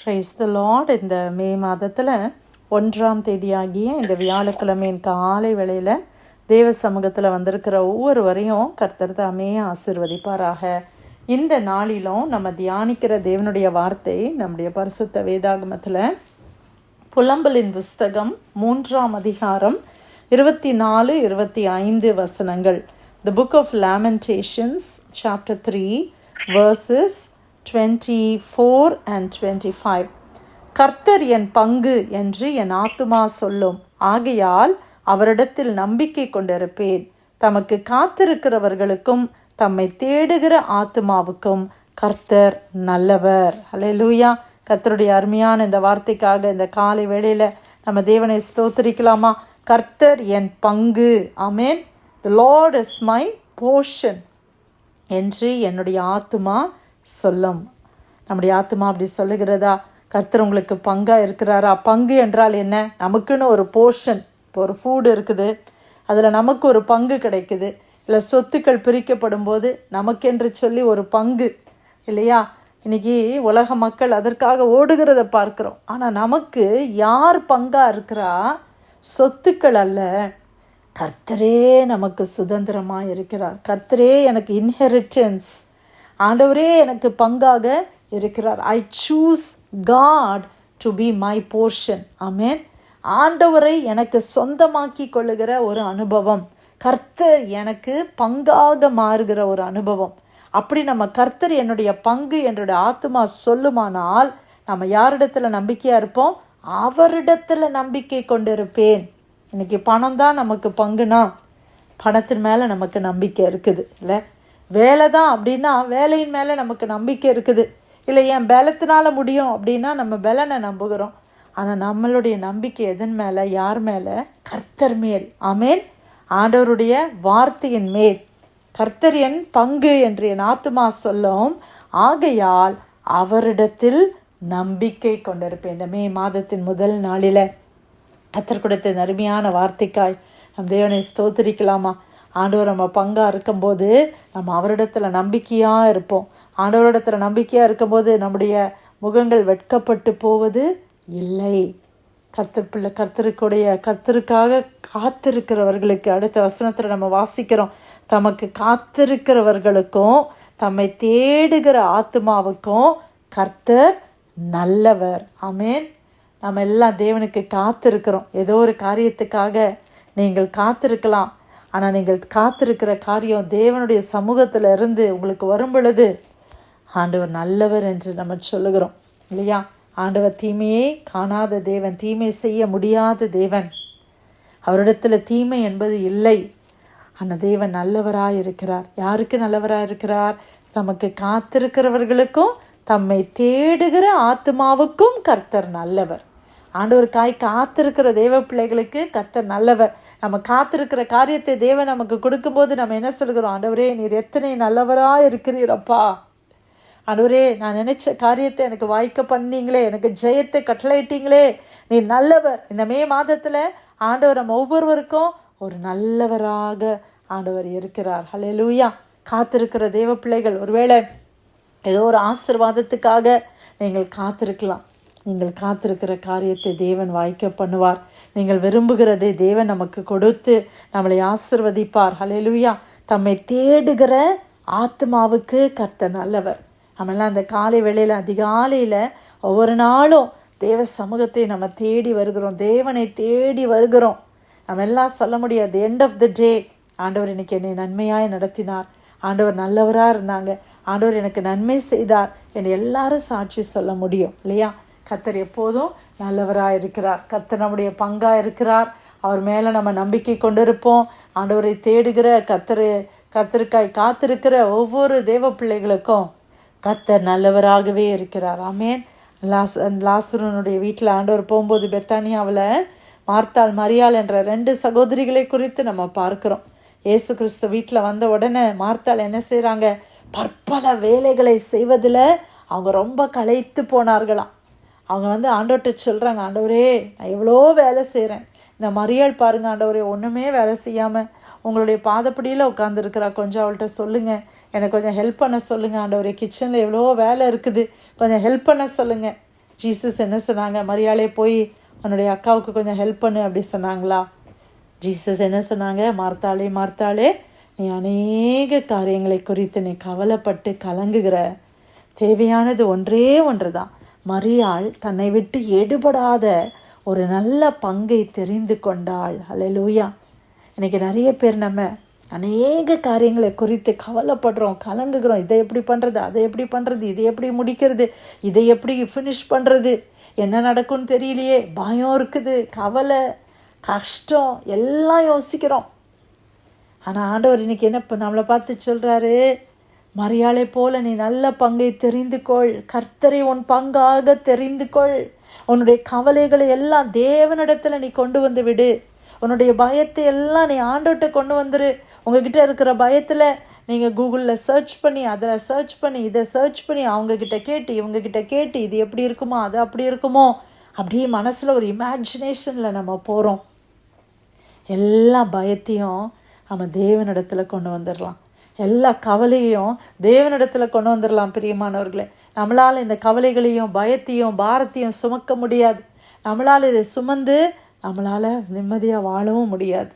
Praise the Lord. இந்த மே மாதத்தில் 1ஆம் தேதியாகிய இந்த வியாழக்கிழமையின் காலை வேளையில் தேவ சமூகத்தில் வந்திருக்கிற ஒவ்வொருவரையும் கர்த்தர் தாமே ஆசீர்வதிப்பாராக. இந்த நாளிலும் நம்ம தியானிக்கிற தேவனுடைய வார்த்தை நம்முடைய பரிசுத்த வேதாகமத்தில் புலம்பலின் புஸ்தகம் 3ஆம் அதிகாரம் 24-25 வசனங்கள். The book of Lamentations chapter 3 verses 24 and 25. கர்த்தர் என் பங்கு என்று என் ஆத்துமா சொல்லும், ஆகையால் அவரிடத்தில் நம்பிக்கை கொண்டிருப்பேன். தமக்கு காத்திருக்கிறவர்களுக்கும் தம்மை தேடுகிற ஆத்துமாவுக்கும் கர்த்தர் நல்லவர். அல்லேலூயா. கர்த்தருடைய அருமையான இந்த வார்த்தைக்காக இந்த காலை வேளையில் நம்ம தேவனை ஸ்தோத்திரிக்கலாமா? கர்த்தர் என் பங்கு, ஆமேன். The Lord is my portion என்று என்னுடைய ஆத்துமா சொல்லும். நம்முடைய ஆத்துமா அப்படி சொல்லுகிறதா? கர்த்தர் உங்களுக்கு பங்காக இருக்கிறாரா? பங்கு என்றால் என்ன? நமக்குன்னு ஒரு போர்ஷன். இப்போ ஒரு ஃபுட் இருக்குது, அதில் நமக்கு ஒரு பங்கு கிடைக்குது. இல்லை சொத்துக்கள் பிரிக்கப்படும் போது நமக்கென்று சொல்லி ஒரு பங்கு இல்லையா? இன்றைக்கி உலக மக்கள் அதற்காக ஓடுகிறத பார்க்குறோம். ஆனால் நமக்கு யார் பங்காக இருக்கிறா? சொத்துக்கள் அல்ல, கர்த்தரே நமக்கு சுதந்திரமாக இருக்கிறார். கர்த்தரே எனக்கு இன்ஹெரிட்டன்ஸ், ஆண்டவரே எனக்கு பங்காக இருக்கிறார். I choose God to be my portion. ஆமேன். ஆண்டவரை எனக்கு சொந்தமாக்கி கொள்ளுகிற ஒரு அனுபவம், கர்த்தர் எனக்கு பங்காக மாறுகிற ஒரு அனுபவம். அப்படி நம்ம கர்த்தர் என்னுடைய பங்கு என்னுடைய ஆத்துமா சொல்லுமானால் நம்ம யாரிடத்துல நம்பிக்கையாக இருப்போம்? அவரிடத்துல நம்பிக்கை கொண்டிருப்பேன். இன்னைக்கு பணம் தான் நமக்கு பங்குனா பணத்தின் மேலே நமக்கு நம்பிக்கை இருக்குது. இல்லை வேலை தான் அப்படின்னா வேலையின் மேலே நமக்கு நம்பிக்கை இருக்குது. இல்லை என் பலத்தினால முடியும் அப்படின்னா நம்ம பலனை நம்புகிறோம். ஆனால் நம்மளுடைய நம்பிக்கை எதன் மேலே? யார் மேலே? கர்த்தர் மேல். ஆமேன். ஆண்டவருடைய வார்த்தையின் மேல். கர்த்தர் என் பங்கு என்று என் ஆத்துமா சொல்லும், ஆகையால் அவரிடத்தில் நம்பிக்கை கொண்டிருப்பேன். இந்த மே மாதத்தின் முதல் நாளில் கர்த்தர் கொடுத்த அருமையான வார்த்தைக்காய் நம் தேவனை ஸ்தோத்திரிக்கலாமா? ஆண்டவர் நம்ம பங்காக இருக்கும்போது நம்ம அவரிடத்துல நம்பிக்கையாக இருப்போம். ஆண்டவரிடத்துல நம்பிக்கையாக இருக்கும்போது நம்முடைய முகங்கள் வெட்கப்பட்டு போவது இல்லை. கர்த்தருக்காக காத்திருக்கிறவர்களுக்கு, அடுத்த வசனத்தில் நம்ம வாசிக்கிறோம், தமக்கு காத்திருக்கிறவர்களுக்கும் தம்மை தேடுகிற ஆத்துமாவுக்கும் கர்த்தர் நல்லவர். ஆமேன். நம்ம எல்லாம் தேவனுக்கு காத்திருக்கிறோம். ஏதோ ஒரு காரியத்துக்காக நீங்கள் காத்திருக்கலாம். ஆனால் நீங்கள் காத்திருக்கிற காரியம் தேவனுடைய சமூகத்தில் இருந்து உங்களுக்கு வரும் பொழுது ஆண்டவர் நல்லவர் என்று நம்ம சொல்லுகிறோம் இல்லையா? ஆண்டவர் தீமையை காணாத தேவன், தீமை செய்ய முடியாத தேவன். அவரிடத்துல தீமை என்பது இல்லை. ஆனால் தேவன் நல்லவராக இருக்கிறார். யாருக்கு நல்லவராக இருக்கிறார்? தமக்கு காத்திருக்கிறவர்களுக்கும் தம்மை தேடுகிற ஆத்மாவுக்கும் கர்த்தர் நல்லவர். ஆண்டவருக்காய் காத்திருக்கிற தேவ பிள்ளைகளுக்கு கர்த்தர் நல்லவர். நம்ம காத்திருக்கிற காரியத்தை தேவன் நமக்கு கொடுக்கும்போது நம்ம என்ன சொல்கிறோம்? ஆண்டவரே, நீர் எத்தனை நல்லவராக இருக்கிறீரப்பா. ஆண்டவரே, நான் நினைச்ச காரியத்தை எனக்கு வாய்க்க பண்ணீங்களே, எனக்கு ஜெயத்தை கட்டளையிட்டீங்களே, நீ நல்லவர். இந்த மே மாதத்தில் ஆண்டவர் நம்ம ஒவ்வொருவருக்கும் ஒரு நல்லவராக ஆண்டவர் இருக்கிறார். ஹல்லேலூயா. காத்திருக்கிற தேவ பிள்ளைகள், ஒருவேளை ஏதோ ஒரு ஆசீர்வாதத்துக்காக நீங்கள் காத்திருக்கலாம். நீங்கள் காத்திருக்கிற காரியத்தை தேவன் வாய்க்க பண்ணுவார். நீங்கள் விரும்புகிறதை தேவன் நமக்கு கொடுத்து நம்மளை ஆசீர்வதிப்பார். ஹல்லேலூயா. தம்மை தேடுகிற ஆத்மாவுக்கு கர்த்தர் நல்லவர். நம்மெல்லாம் அந்த காலை வேளையில் அதிகாலையில் ஒவ்வொரு நாளும் தேவ சமூகத்தை நம்ம தேடி வருகிறோம், தேவனை தேடி வருகிறோம். நம்ம எல்லாம் சொல்ல முடியாது, எண்ட் ஆஃப் த டே, ஆண்டவர் இன்னைக்கு என்னை நன்மையாய் நடத்தினார், ஆண்டவர் நல்லவராக இருந்தாங்க, ஆண்டவர் எனக்கு நன்மை செய்தார் என்று எல்லாரும் சாட்சி சொல்ல முடியும் இல்லையா? கர்த்தர் எப்போதும் நல்லவராக இருக்கிறார். கர்த்தர் நம்முடைய பங்காக இருக்கிறார். அவர் மேலே நம்ம நம்பிக்கை கொண்டிருப்போம். ஆண்டவரை தேடுகிற கர்த்தருக்காய் காத்திருக்கிற ஒவ்வொரு தேவ பிள்ளைகளுக்கும் கர்த்தர் நல்லவராகவே இருக்கிறார். ஆமேன். லாசருனுடைய வீட்டில் ஆண்டவர் போகும்போது பெத்தானியாவில் மார்த்தாள் மரியாள் என்ற 2 சகோதரிகளை குறித்து நம்ம பார்க்கிறோம். இயேசு கிறிஸ்து வீட்டில் வந்த உடனே மார்த்தாள் என்ன செய்கிறாங்க? பற்பல வேலைகளை செய்வதில் அவங்க ரொம்ப களைத்து போனார்களாம். அவங்க ஆண்டவர்கிட்ட சொல்கிறாங்க, ஆண்டவரே, நான் எவ்வளோ வேலை செய்கிறேன். இந்த மரியாள் பாருங்கள் ஆண்டவரே, ஒன்றுமே வேலை செய்யாமல் உங்களுடைய பாதப்படியில் உட்காந்துருக்கிறா. கொஞ்சம் அவள்கிட்ட சொல்லுங்கள், எனக்கு கொஞ்சம் ஹெல்ப் பண்ண சொல்லுங்கள் ஆண்டவரே. கிச்சனில் எவ்வளோ வேலை இருக்குது, கொஞ்சம் ஹெல்ப் பண்ண சொல்லுங்கள். ஜீசஸ் என்ன சொன்னாங்க? மரியாளே போய் உன்னுடைய அக்காவுக்கு கொஞ்சம் ஹெல்ப் பண்ணு அப்படி சொன்னாங்களா? ஜீசஸ் என்ன சொன்னாங்க? மார்த்தாளே மார்த்தாளே, நீ அநேக காரியங்களை குறித்து நீ கவலைப்பட்டு கலங்குகிற. தேவையானது ஒன்றே ஒன்று தான். மரியாள் தன்னை விட்டு எடுபடாத ஒரு நல்ல பங்கை தெரிந்து கொண்டாள். அல்லேலூயா. இன்றைக்கி நிறைய பேர் நம்ம அநேக காரியங்களை குறித்து கவலைப்படுறோம், கலங்குகிறோம். இதை எப்படி பண்ணுறது, அதை எப்படி பண்ணுறது, இதை எப்படி முடிக்கிறது, இதை எப்படி ஃபினிஷ் பண்ணுறது, என்ன நடக்கும்னு தெரியலையே, பயம் இருக்குது, கவலை, கஷ்டம் எல்லாம் யோசிக்கிறோம். ஆனால் ஆண்டவர் இன்னைக்கு என்ன நம்மளை பார்த்து சொல்கிறாரு? மரியாளை போல நீ நல்ல பங்கை தெரிந்து கொள். கர்த்தரை உன் பங்காக தெரிந்து கொள். உன்னுடைய கவலைகளை எல்லாம் தேவனிடத்தில் நீ கொண்டு வந்து விடு. உன்னுடைய பயத்தை எல்லாம் நீ ஆண்டவர்கிட்ட கொண்டு வந்துரு. உங்ககிட்ட இருக்கிற பயத்தில் நீங்கள் கூகுளில் சர்ச் பண்ணி, அதில் சர்ச் பண்ணி, இதை சர்ச் பண்ணி, அவங்கக்கிட்ட கேட்டு இவங்கக்கிட்ட கேட்டு இது எப்படி இருக்குமோ அது அப்படி இருக்குமோ அப்படியே மனசில் ஒரு இமேஜினேஷனில் நம்ம போகிறோம். எல்லா பயத்தையும் நம்ம தேவனிடத்தில் கொண்டு வந்துடலாம். எல்லா கவலையையும் தேவனிடத்தில் கொண்டு வந்துடலாம். பிரியமானவர்களே, நம்மளால் இந்த கவலைகளையும் பயத்தையும் பாரத்தையும் சுமக்க முடியாது. நம்மளால் இதை சுமந்து நம்மளால் நிம்மதியாக வாழவும் முடியாது.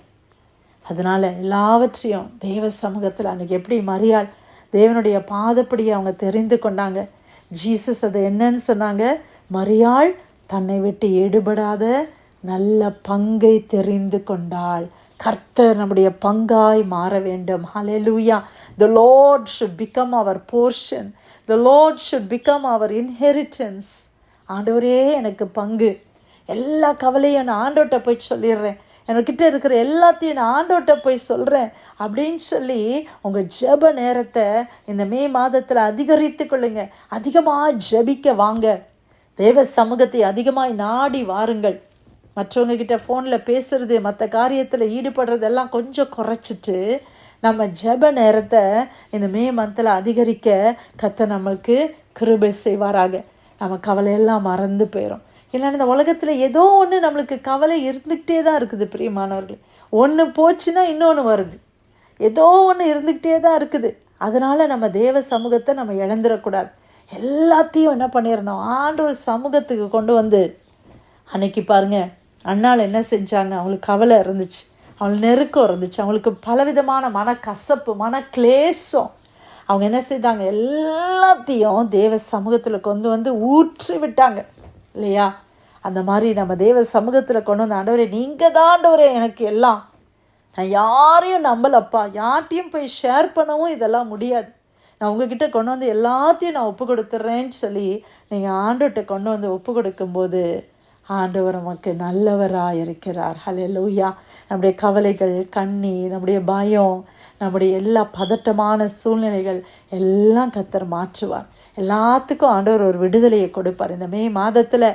அதனால் எல்லாவற்றையும் தேவ சமூகத்தில் அன்றைக்கி எப்படி மரியாள் தேவனுடைய பாதப்படியை அவங்க தெரிந்து கொண்டாங்க. ஜீசஸ் அதை என்னன்னு சொன்னாங்க? மரியாள் தன்னை விட்டு எடுபடாத நல்ல பங்கை தெரிந்து கொண்டாள். கர்த்தர் நம்முடைய பங்காய் மாற வேண்டும். ஹல்லேலூயா. The Lord should become our portion. The Lord should become our inheritance. ஆண்டவரே எனக்கு பங்கு. எல்லா கவலையும் நான் ஆண்டவர்கிட்ட போய் சொல்லிடுறேன். என்கிட்ட இருக்கிற எல்லாத்தையும் நான் ஆண்டவர்கிட்ட போய் சொல்கிறேன் அப்படின்னு சொல்லி உங்கள் ஜெப நேரத்தை இந்த மே மாதத்தில் அதிகரித்து கொள்ளுங்க. அதிகமாக ஜெபிக்க வாங்க. தேவ சமூகத்தை அதிகமாக நாடி வாருங்கள். மற்றவங்கக்கிட்ட ஃபோனில் பேசுகிறது, மற்ற காரியத்தில் ஈடுபடுறதெல்லாம் கொஞ்சம் குறைச்சிட்டு நம்ம ஜெப நேரத்தை இந்த மே மந்தில் அதிகரிக்க கர்த்தர் நம்மளுக்கு கிருபை செய்வாராக. நம்ம கவலையெல்லாம் மறந்து போயிடும். இல்லைன்னா இந்த உலகத்தில் ஏதோ ஒன்று நம்மளுக்கு கவலை இருந்துக்கிட்டே தான் இருக்குது. பிரியமானவர்களே, ஒன்று போச்சுன்னா இன்னொன்று வருது. ஏதோ ஒன்று இருந்துக்கிட்டே தான் இருக்குது. அதனால் நம்ம தேவ சமூகத்தை நம்ம இழந்துடக்கூடாது. எல்லாத்தையும் என்ன பண்ணிடணும்? ஆண்டவர் சமூகத்துக்கு கொண்டு வந்து. அன்னைக்கு பாருங்கள், அண்ணாள் என்ன செஞ்சாங்க? அவங்களுக்கு கவலை இருந்துச்சு, அவங்களுக்கு நெருக்கம் இருந்துச்சு, அவங்களுக்கு பலவிதமான மன கசப்பு, மன கிளேசம். அவங்க என்ன செய்தாங்க? எல்லாத்தையும் தேவ சமூகத்தில் கொண்டு வந்து ஊற்றி விட்டாங்க இல்லையா? அந்த மாதிரி நம்ம தேவ சமூகத்தில் கொண்டு வந்து, ஆண்டவரே நீங்கள் தான் ஆண்டவரே எனக்கு எல்லாம், நான் யாரையும் நம்பலப்பா, யார்ட்டையும் போய் ஷேர் பண்ணவும் இதெல்லாம் முடியாது, நான் உங்ககிட்ட கொண்டு வந்து எல்லாத்தையும் நான் ஒப்பு கொடுத்துட்றேன்னு சொல்லி நீங்கள் ஆண்டவர்கிட்ட கொண்டு வந்து ஒப்பு கொடுக்கும்போது ஆண்டவர் நமக்கு நல்லவராக இருக்கிறார். ஹல்லேலூயா. நம்முடைய கவலைகள், கண்ணீர், நம்முடைய பயம், நம்முடைய எல்லா பதட்டமான சூழ்நிலைகள் எல்லாம் கர்த்தர் மாற்றுவார். எல்லாத்துக்கும் ஆண்டவர் ஒரு விடுதலையை கொடுப்பார். இந்த மே மாதத்தில்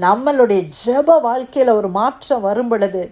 நம்மளுடைய ஜெப வாழ்க்கையில் ஒரு மாற்றம் வரும் பொழுது,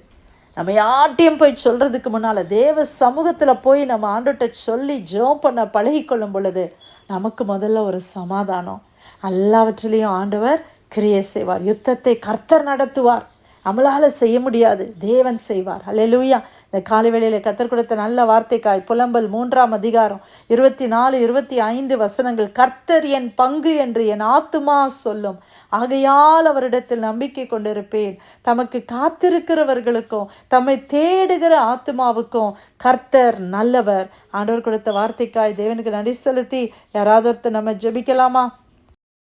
நம்ம யார்ட்டையும் போய் சொல்கிறதுக்கு முன்னால் தேவ சமூகத்தில் போய் நம்ம ஆண்டவர்கிட்ட சொல்லி ஜெபம் பண்ண பழகிக்கொள்ளும் பொழுது நமக்கு முதல்ல ஒரு சமாதானம். எல்லாவற்றிலையும் ஆண்டவர் கிரியை செய்வார். யுத்தத்தை கர்த்தர் நடத்துவார். நம்மளால் செய்ய முடியாது, தேவன் செய்வார். ஹல்லேலூயா. இந்த காலை வேளையில் கர்த்தர் கொடுத்த நல்ல வார்த்தைக்காய் புலம்பல் 3ஆம் அதிகாரம் 24, 25 வசனங்கள். கர்த்தர் என் பங்கு என்று என் ஆத்துமா சொல்லும், ஆகையால் அவரிடத்தில் நம்பிக்கை கொண்டிருப்பேன். தமக்கு காத்திருக்கிறவர்களுக்கும் தம்மை தேடுகிற ஆத்துமாவுக்கும் கர்த்தர் நல்லவர். ஆண்டவர் கொடுத்த வார்த்தைக்காய் தேவனுக்கு நன்றி செலுத்தி யாராவது ஒருத்தர் நம்ம ஜெபிக்கலாமா?